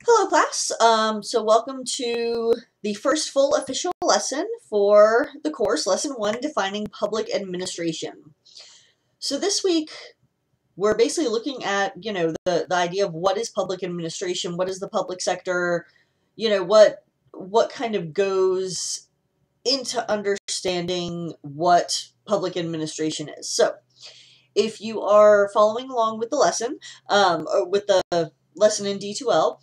Hello class, so welcome to the first full official lesson for the course, Lesson 1, Defining Public Administration. So this week, we're basically looking at, the idea of what is public administration, what is the public sector, what kind of goes into understanding what public administration is. So, if you are following along with the lesson, or with the lesson in D2L,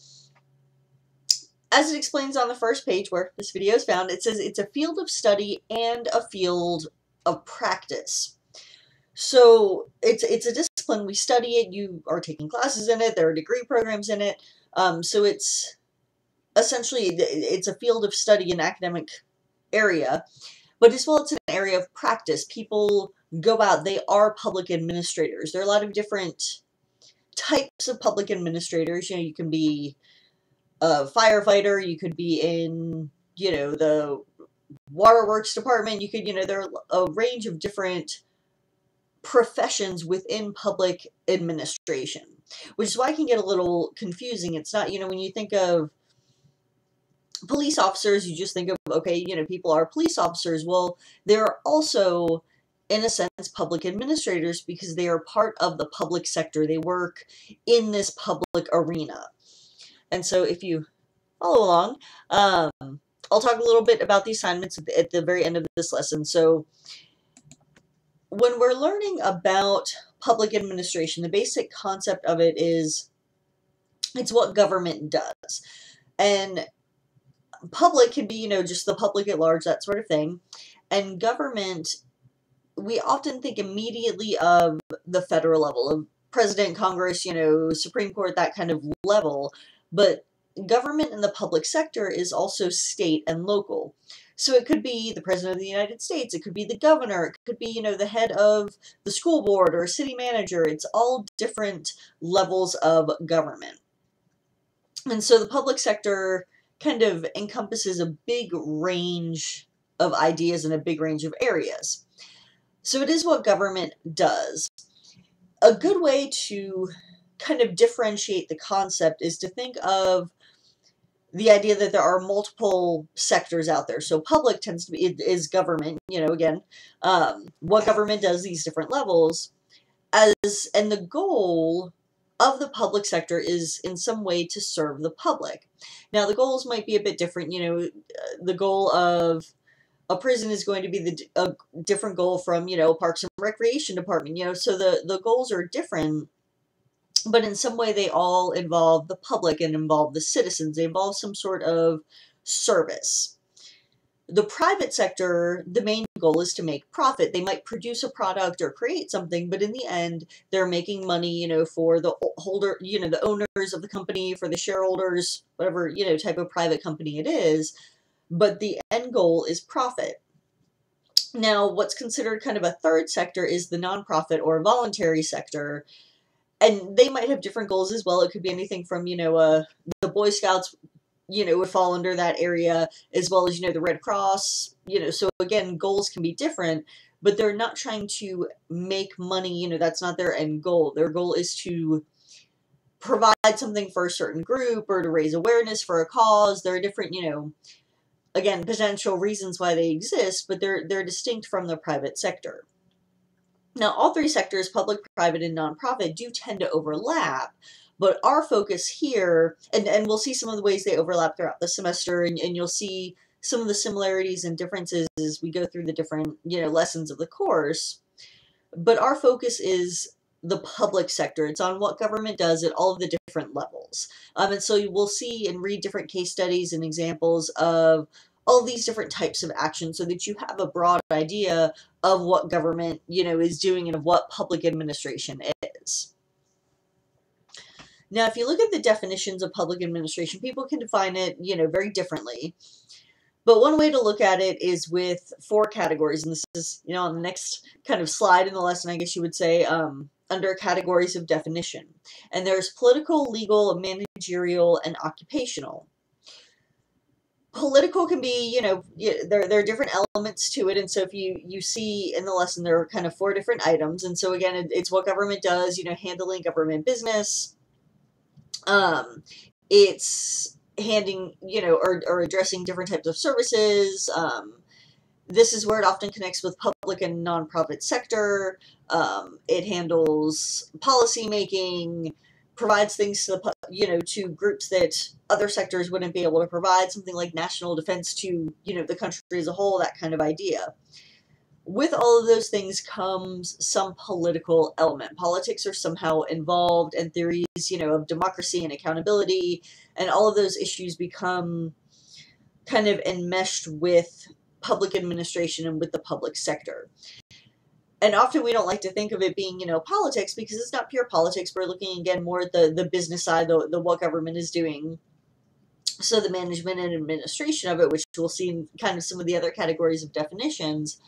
as it explains on the first page where this video is found, it says it's a field of study and a field of practice. So it's a discipline. We study it. You are taking classes in it. There are degree programs in it. So it's essentially, it's a field of study, an academic area, but as well it's an area of practice. People go out. They are public administrators. There are a lot of different types of public administrators. You can be a firefighter, you could be in, the waterworks department, you could, there are a range of different professions within public administration, which is why it can get a little confusing. It's not, when you think of police officers, you just think of, okay, people are police officers. Well, they're also, in a sense, public administrators because they are part of the public sector. They work in this public arena. And so if you follow along, I'll talk a little bit about the assignments at the very end of this lesson. So when we're learning about public administration, the basic concept of it is it's what government does. And public can be, just the public at large, that sort of thing. And government, we often think immediately of the federal level, of President, Congress, Supreme Court, that kind of level. But government in the public sector is also state and local. So it could be the President of the United States, it could be the governor, it could be, the head of the school board or city manager. It's all different levels of government. And so the public sector kind of encompasses a big range of ideas and a big range of areas. So it is what government does. A good way to kind of differentiate the concept is to think of the idea that there are multiple sectors out there. So public tends to be, is government, again, what government does, these different levels, and the goal of the public sector is in some way to serve the public. Now the goals might be a bit different. The goal of a prison is going to be a different goal from, Parks and Recreation Department, so the goals are different. But in some way, they all involve the public and involve the citizens. They involve some sort of service. The private sector, the main goal is to make profit. They might produce a product or create something, but in the end, they're making money, for the holder, the owners of the company, for the shareholders, whatever, type of private company it is. But the end goal is profit. Now, what's considered kind of a third sector is the nonprofit or voluntary sector. And they might have different goals as well. It could be anything from, the Boy Scouts, would fall under that area, as well as, the Red Cross, so again, goals can be different, but they're not trying to make money, that's not their end goal. Their goal is to provide something for a certain group or to raise awareness for a cause. There are different, again, potential reasons why they exist, but they're distinct from the private sector. Now, all three sectors, public, private, and nonprofit, do tend to overlap, but our focus here, and we'll see some of the ways they overlap throughout the semester, and you'll see some of the similarities and differences as we go through the different, lessons of the course, but our focus is the public sector. It's on what government does at all of the different levels. And so you will see and read different case studies and examples of all these different types of action so that you have a broad idea of what government, is doing and of what public administration is. Now, if you look at the definitions of public administration, people can define it, very differently. But one way to look at it is with 4 categories, and this is, on the next kind of slide in the lesson, I guess you would say, under categories of definition. And there's political, legal, managerial, and occupational. Political can be, there are different elements to it, and so if you see in the lesson, there are kind of 4 different items, and so again, it's what government does, handling government business, It's handing, or addressing different types of services. This is where it often connects with public and nonprofit sector. It handles policy making, provides things to to groups that other sectors wouldn't be able to provide, something like national defense to, the country as a whole, that kind of idea. With all of those things comes some political element. Politics are somehow involved, and theories, of democracy and accountability, and all of those issues become kind of enmeshed with public administration and with the public sector. And often we don't like to think of it being, politics, because it's not pure politics. We're looking, again, more at the business side, the what government is doing. So the management and administration of it, which we'll see in kind of some of the other categories of definitions.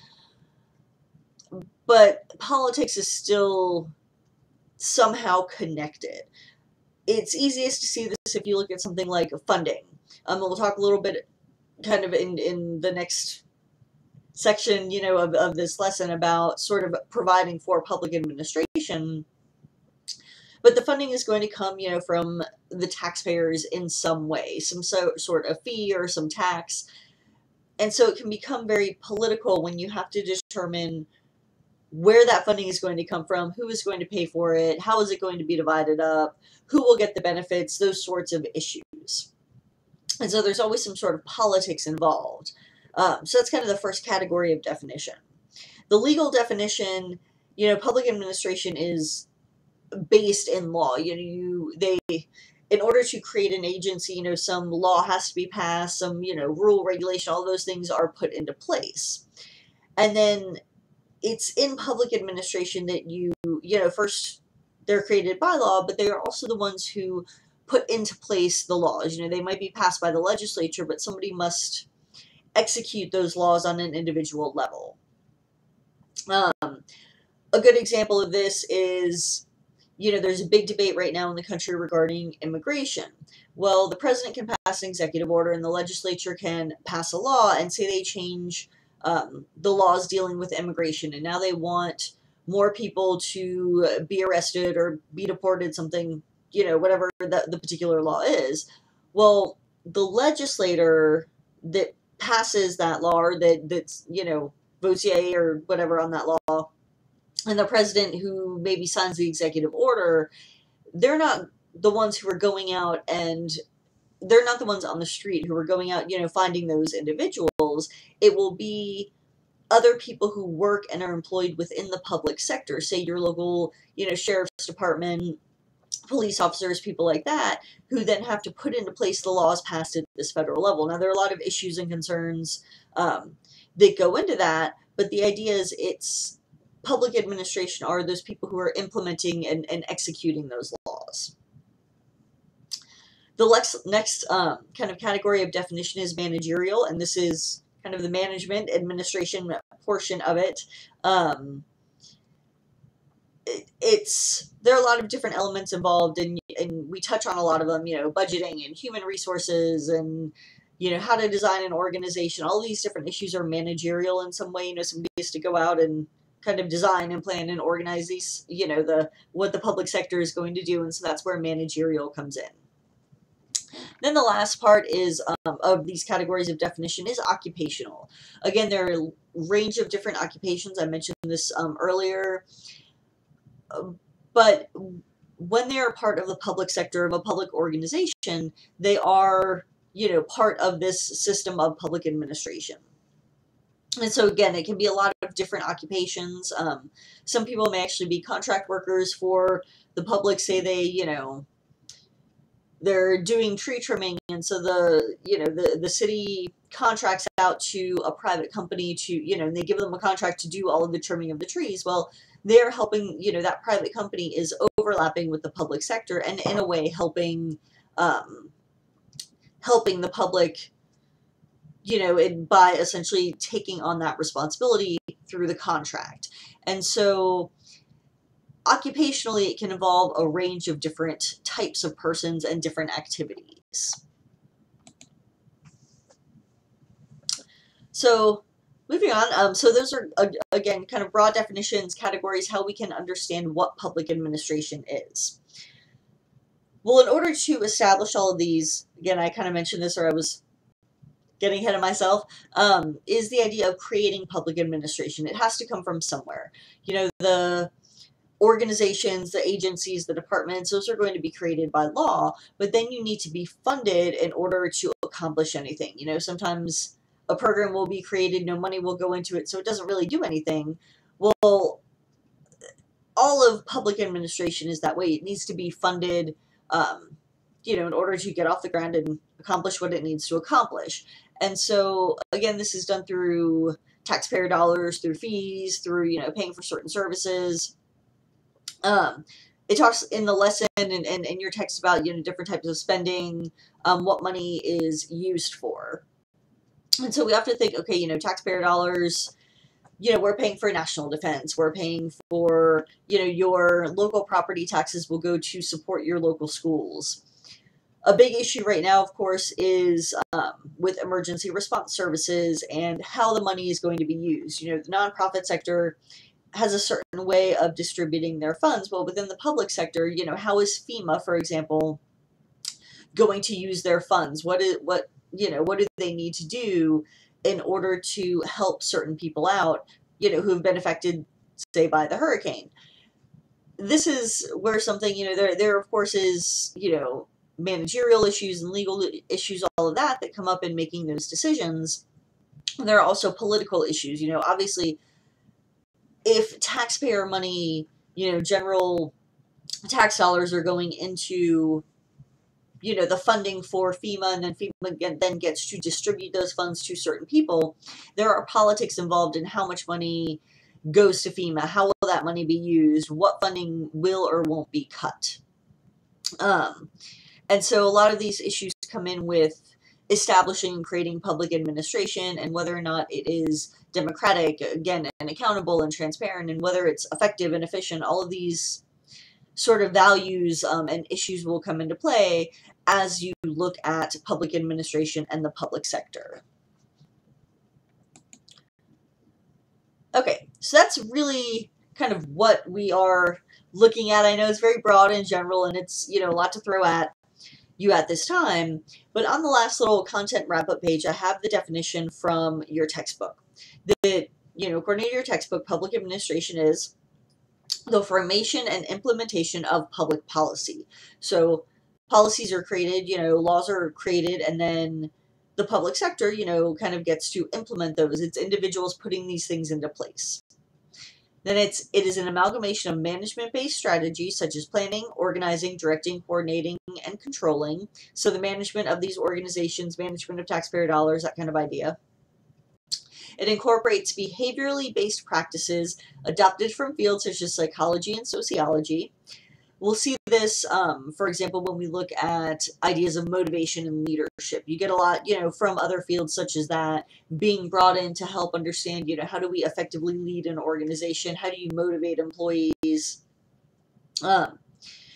But politics is still somehow connected. It's easiest to see this if you look at something like funding. We'll talk a little bit kind of in the next section, of this lesson about sort of providing for public administration. But the funding is going to come, from the taxpayers in some way, some sort of fee or some tax. And so it can become very political when you have to determine where that funding is going to come from, who is going to pay for it, how is it going to be divided up, who will get the benefits, those sorts of issues. And so there's always some sort of politics involved. So that's kind of the first category of definition. The legal definition, public administration is based in law. In order to create an agency, some law has to be passed, some, rule, regulation, all those things are put into place. And then it's in public administration that first they're created by law, but they are also the ones who put into place the laws. They might be passed by the legislature, but somebody must execute those laws on an individual level. A good example of this is, there's a big debate right now in the country regarding immigration. Well, the president can pass an executive order and the legislature can pass a law and say they change the laws dealing with immigration, and now they want more people to be arrested or be deported, something, whatever the particular law is. Well, the legislator that passes that law, or that's, votes yay or whatever on that law, and the president who maybe signs the executive order, they're not the ones who are going out, and they're not the ones on the street who are going out, finding those individuals. It will be other people who work and are employed within the public sector, say your local, sheriff's department, police officers, people like that, who then have to put into place the laws passed at this federal level. Now, there are a lot of issues and concerns that go into that, but the idea is it's public administration are those people who are implementing and executing those laws. The next kind of category of definition is managerial, and this is kind of the management, administration portion of it. There are a lot of different elements involved, and we touch on a lot of them, budgeting and human resources and, how to design an organization. All these different issues are managerial in some way. Somebody has to go out and kind of design and plan and organize these, what the public sector is going to do, and so that's where managerial comes in. Then the last part is of these categories of definition is occupational. Again, there are a range of different occupations. I mentioned this earlier. But when they are part of the public sector of a public organization, they are, part of this system of public administration. And so, again, it can be a lot of different occupations. Some people may actually be contract workers for the public. Say they, they're doing tree trimming, and so the city contracts out to a private company to, and they give them a contract to do all of the trimming of the trees. Well, they're helping, that private company is overlapping with the public sector, and in a way helping the public, by essentially taking on that responsibility through the contract. And so occupationally, it can involve a range of different types of persons and different activities. So moving on, so those are, again, kind of broad definitions, categories, how we can understand what public administration is. Well, in order to establish all of these, again, I kind of mentioned this, or I was getting ahead of myself, is the idea of creating public administration. It has to come from somewhere. You know, the organizations, the agencies, the departments, those are going to be created by law, but then you need to be funded in order to accomplish anything. You know, sometimes a program will be created, no money will go into it, so it doesn't really do anything. Well, all of public administration is that way. It needs to be funded, you know, in order to get off the ground and accomplish what it needs to accomplish. And so, again, this is done through taxpayer dollars, through fees, through, you know, paying for certain services. It talks in the lesson and in your text about, you know, different types of spending, what money is used for. And so we have to think, okay, you know, taxpayer dollars, you know, we're paying for national defense. We're paying for, you know, your local property taxes will go to support your local schools. A big issue right now, of course, is with emergency response services and how the money is going to be used. You know, the nonprofit sector has a certain way of distributing their funds. Well, within the public sector, you know, how is FEMA, for example, going to use their funds? What do they need to do in order to help certain people out, you know, who have been affected, say, by the hurricane? This is where something, you know, there of course is, you know, managerial issues and legal issues, all of that come up in making those decisions. There are also political issues. You know, obviously, if taxpayer money, you know, general tax dollars are going into, you know, the funding for FEMA, and then FEMA then gets to distribute those funds to certain people, there are politics involved in how much money goes to FEMA, how will that money be used, what funding will or won't be cut. And so a lot of these issues come in with establishing and creating public administration and whether or not it is democratic, again, and accountable and transparent, and whether it's effective and efficient. All of these sort of values and issues will come into play as you look at public administration and the public sector. Okay, so that's really kind of what we are looking at. I know it's very broad and general, and it's, you know, a lot to throw at you at this time, but on the last little content wrap-up page, I have the definition from your textbook. That, you know, according to your textbook, public administration is the formation and implementation of public policy. So policies are created, you know, laws are created, and then the public sector, you know, kind of gets to implement those. It's individuals putting these things into place. Then it is an amalgamation of management-based strategies such as planning, organizing, directing, coordinating, and controlling. So the management of these organizations, management of taxpayer dollars, that kind of idea. It incorporates behaviorally based practices adopted from fields such as psychology and sociology. We'll see this, for example, when we look at ideas of motivation and leadership. You get a lot, you know, from other fields such as that being brought in to help understand, you know, how do we effectively lead an organization? How do you motivate employees? Then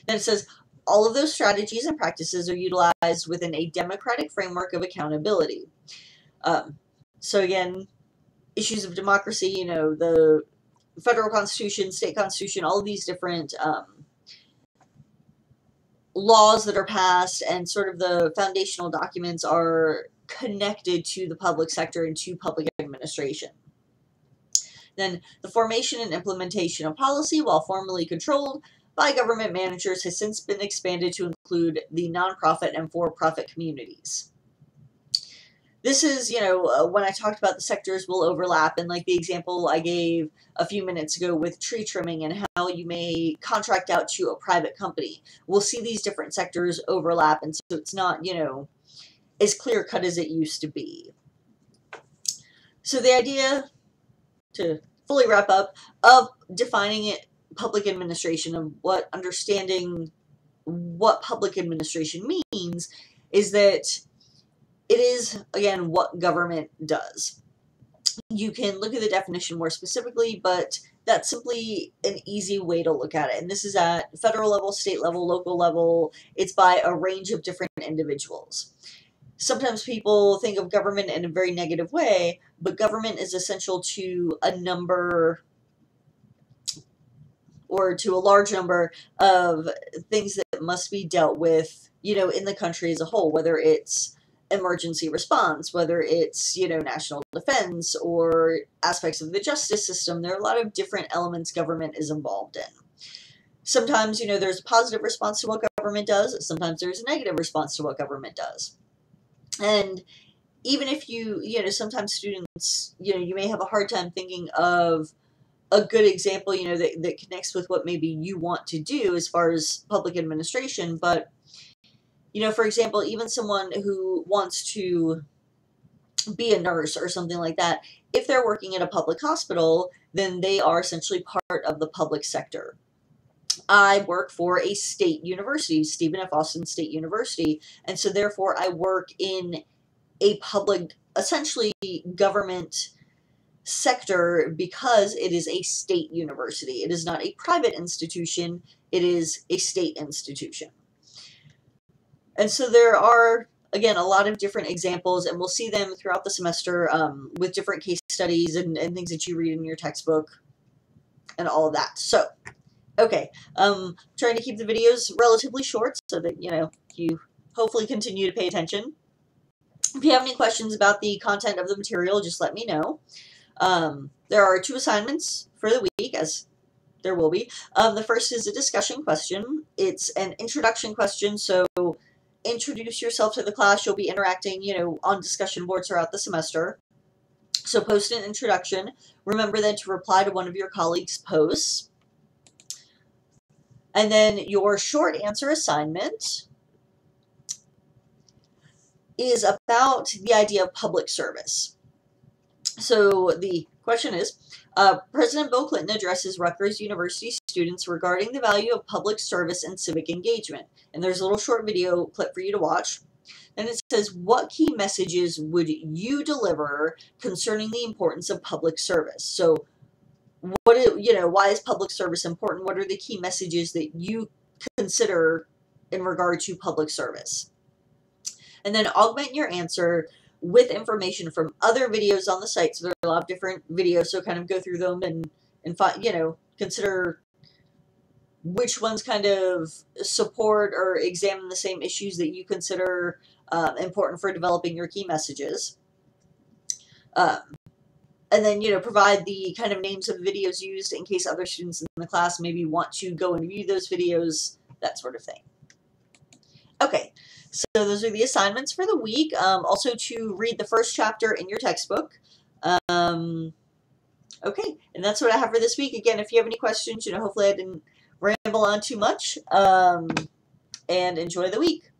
it says, all of those strategies and practices are utilized within a democratic framework of accountability. So again, issues of democracy, you know, the federal constitution, state constitution, all of these different laws that are passed and sort of the foundational documents are connected to the public sector and to public administration. Then the formation and implementation of policy, while formally controlled by government managers, has since been expanded to include the nonprofit and for-profit communities. This is, you know, when I talked about the sectors will overlap, and like the example I gave a few minutes ago with tree trimming and how you may contract out to a private company. We'll see these different sectors overlap, and so it's not, you know, as clear cut as it used to be. So the idea, to fully wrap up, of defining it, public administration, of what understanding what public administration means, is that it is, again, what government does. You can look at the definition more specifically, but that's simply an easy way to look at it. And this is at federal level, state level, local level. It's by a range of different individuals. Sometimes people think of government in a very negative way, but government is essential to a number or to a large number of things that must be dealt with, in the country as a whole, whether it's emergency response, whether it's, national defense or aspects of the justice system. There are a lot of different elements government is involved in. Sometimes, there's a positive response to what government does. Sometimes there's a negative response to what government does. And even if sometimes students, you may have a hard time thinking of a good example, that connects with what maybe you want to do as far as public administration. But, for example, even someone who wants to be a nurse or something like that, if they're working at a public hospital, then they are essentially part of the public sector. I work for a state university, Stephen F. Austin State University, and so therefore I work in a public, essentially government sector because it is a state university. It is not a private institution, it is a state institution. And so there are, again, a lot of different examples, and we'll see them throughout the semester with different case studies and things that you read in your textbook and all of that. So, okay, trying to keep the videos relatively short so that, you hopefully continue to pay attention. If you have any questions about the content of the material, just let me know. There are 2 assignments for the week, as there will be. The first is a discussion question. It's an introduction question, so introduce yourself to the class. You'll be interacting, on discussion boards throughout the semester. So post an introduction. Remember then to reply to one of your colleagues' posts. And then your short answer assignment is about the idea of public service. So the question is, President Bill Clinton addresses Rutgers University students regarding the value of public service and civic engagement. And there's a little short video clip for you to watch. And it says, what key messages would you deliver concerning the importance of public service? So why is public service important? What are the key messages that you consider in regard to public service? And then augment your answer with information from other videos on the site. So there are a lot of different videos, so kind of go through them and find, consider which ones kind of support or examine the same issues that you consider important for developing your key messages. And then, provide the kind of names of the videos used in case other students in the class maybe want to go and view those videos, that sort of thing. Okay, so those are the assignments for the week. Also to read the first chapter in your textbook. Okay, and that's what I have for this week. Again, if you have any questions, hopefully I didn't ramble on too much. And enjoy the week.